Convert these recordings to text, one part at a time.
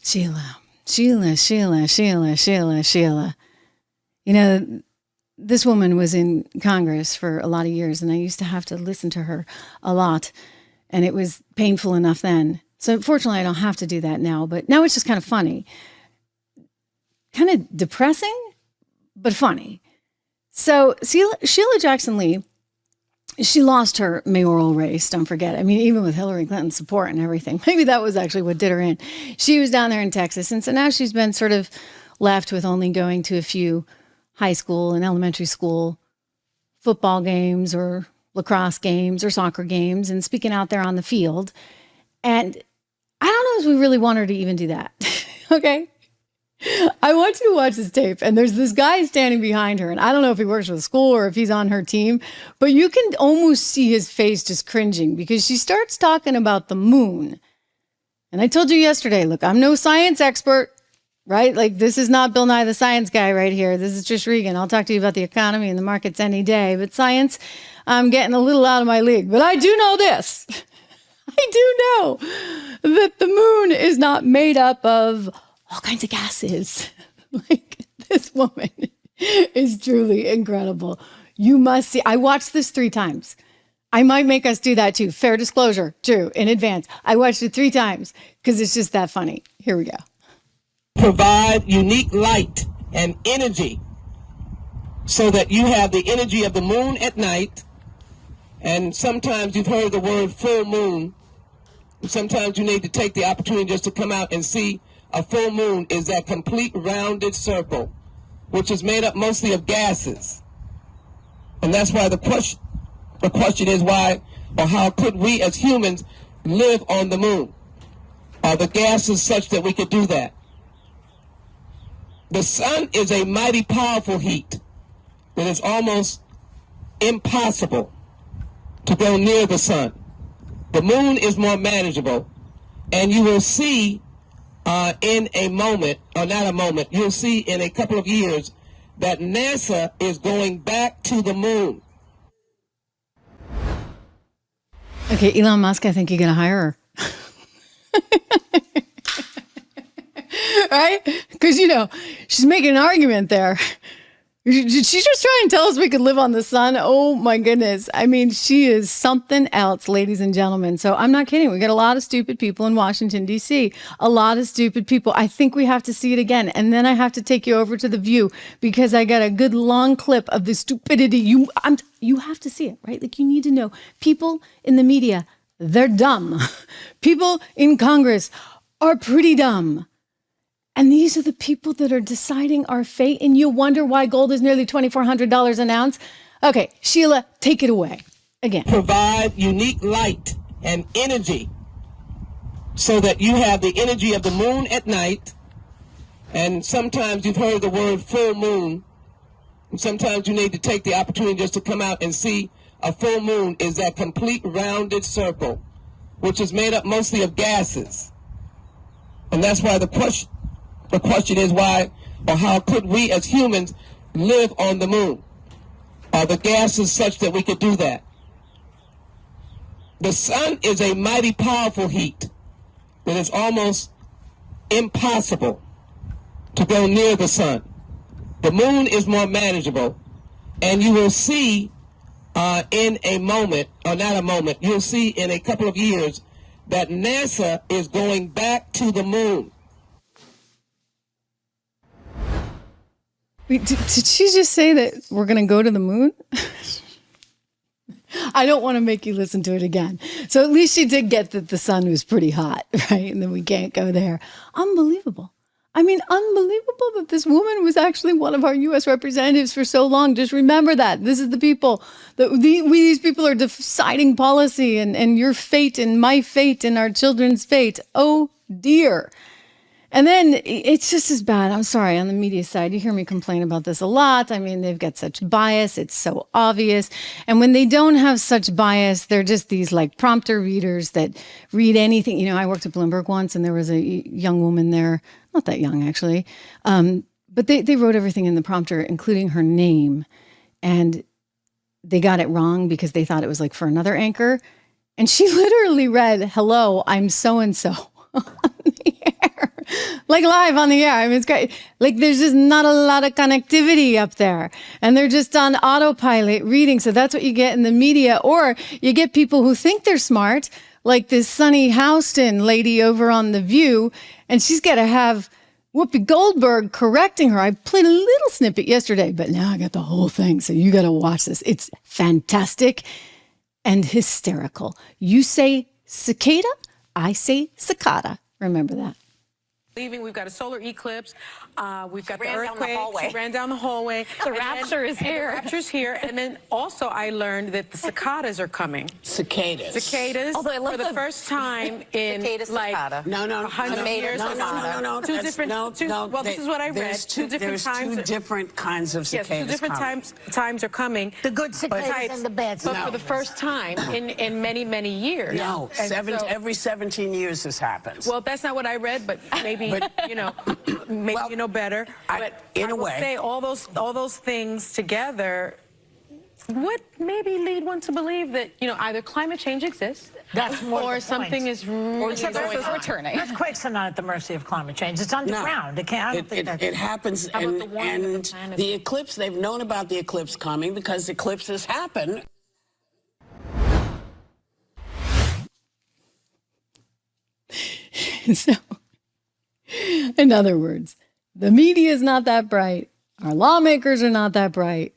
Sheila, Sheila, Sheila, Sheila, Sheila, Sheila. You know, this woman was in Congress for a lot of years, and I used to have to listen to her a lot, and it was painful enough then. So fortunately, I don't have to do that now, but now it's just kind of funny. Kind of depressing, but funny. So Sheila Jackson Lee, she lost her mayoral race, don't forget. I mean, even with Hillary Clinton's support and everything, maybe that was actually what did her in. She was down there in Texas, and so now she's been sort of left with only going to a few high school and elementary school football games or lacrosse games or soccer games and speaking out there on the field. And I don't know if we really want her to even do that. Okay. I want you to watch this tape, and there's this guy standing behind her, and I don't know if he works for the school or if he's on her team, but you can almost see his face just cringing because she starts talking about the moon. And I told you yesterday, look, I'm no science expert, right? Like, this is not Bill Nye the Science Guy right here. This is Trish Regan. I'll talk to you about the economy and the markets any day, but science, I'm getting a little out of my league. But I do know this. I do know that the moon is not made up of all kinds of gases. Like, this woman is truly incredible. You must see. I watched this 3 times. I might make us do that too. Fair disclosure, true, in advance. I watched it 3 times because it's just that funny. Here we go. Provide unique light and energy so that you have the energy of the moon at night. And sometimes you've heard the word full moon. Sometimes you need to take the opportunity just to come out and see a full moon is that complete rounded circle, which is made up mostly of gases. And that's why the question is why or how could we as humans live on the moon? Are the gases such that we could do that? The sun is a mighty powerful heat that is almost impossible to go near the sun. The moon is more manageable, and you will see in a moment, or not a moment, you'll see in a couple of years that NASA is going back to the moon. Okay, Elon Musk, I think you're going to hire her. Right? Because, you know, she's making an argument there. She's just trying to tell us we could live on the sun. Oh, my goodness. I mean, she is something else, ladies and gentlemen. So I'm not kidding. We got a lot of stupid people in Washington, D.C. A lot of stupid people. I think we have to see it again. And then I have to take you over to The View because I got a good long clip of the stupidity. You have to see it, right? Like, you need to know. People in the media, they're dumb. People in Congress are pretty dumb. And these are the people that are deciding our fate. And you wonder why gold is nearly $2,400 an ounce. Okay, Sheila, take it away again. Provide unique light and energy so that you have the energy of the moon at night. And sometimes you've heard the word full moon. And sometimes you need to take the opportunity just to come out and see a full moon is that complete rounded circle, which is made up mostly of gases. And that's why the question is why or how could we as humans live on the moon? Are the gases such that we could do that? The sun is a mighty powerful heat that is almost impossible to go near the sun. The moon is more manageable, and you will see in a moment, or not a moment, you'll see in a couple of years that NASA is going back to the moon. Wait, did she just say that we're going to go to the moon? I don't want to make you listen to it again. So at least she did get that the sun was pretty hot, right? And then we can't go there. Unbelievable. I mean, unbelievable that this woman was actually one of our U.S. representatives for so long. Just remember that. This is the people. These people are deciding policy and your fate and my fate and our children's fate. Oh, dear. And then it's just as bad. I'm sorry, on the media side, you hear me complain about this a lot. I mean, they've got such bias. It's so obvious. And when they don't have such bias, they're just these like prompter readers that read anything. You know, I worked at Bloomberg once and there was a young woman there, not that young actually, but they wrote everything in the prompter, including her name. And they got it wrong because they thought it was like for another anchor. And she literally read, "Hello, I'm so-and-so." On the air. like live on the air. I mean, it's great. Like there's just not a lot of connectivity up there, and they're just on autopilot reading. So that's what you get in the media, or you get people who think they're smart, like this Sunny Houston lady over on The View, and she's got to have Whoopi Goldberg correcting her. I played a little snippet yesterday, but now I got the whole thing. So you got to watch this. It's fantastic and hysterical. You say cicada, I say cicada. Remember that. Leaving, we've got a solar eclipse. We've got the ran down the earthquake. hallway. She ran down the hallway. The rapture is here. The rapture's here. And then also I learned that the cicadas are coming. Cicadas. Cicadas. Although I love for the the- first time in Cicada, like cicada. No, 100 years. no. Two That's- different. no, two, no, well, this is what I read. There's Two different there's times. two different kinds of Yes, cicadas. two different coming. times are coming. The good cicadas and the bad But cicadas. for the first time in many, many years. No, And so- every 17 years this happens. Well, that's not what I read, but maybe you know, maybe Well, you know better. But in a will way. say all those things together would maybe lead one to believe that either climate change exists, That's more or the something point. is really Except going Earth is on. returning. Earthquakes are not at the mercy of climate change. It's underground. It can't. I don't think It happens, How about the warming of the and planet? the eclipse, they've known about the eclipse coming because eclipses happen. So, in other words, the media is not that bright. Our lawmakers are not that bright.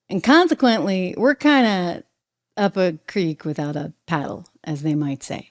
And consequently, we're kind of up a creek without a paddle, as they might say.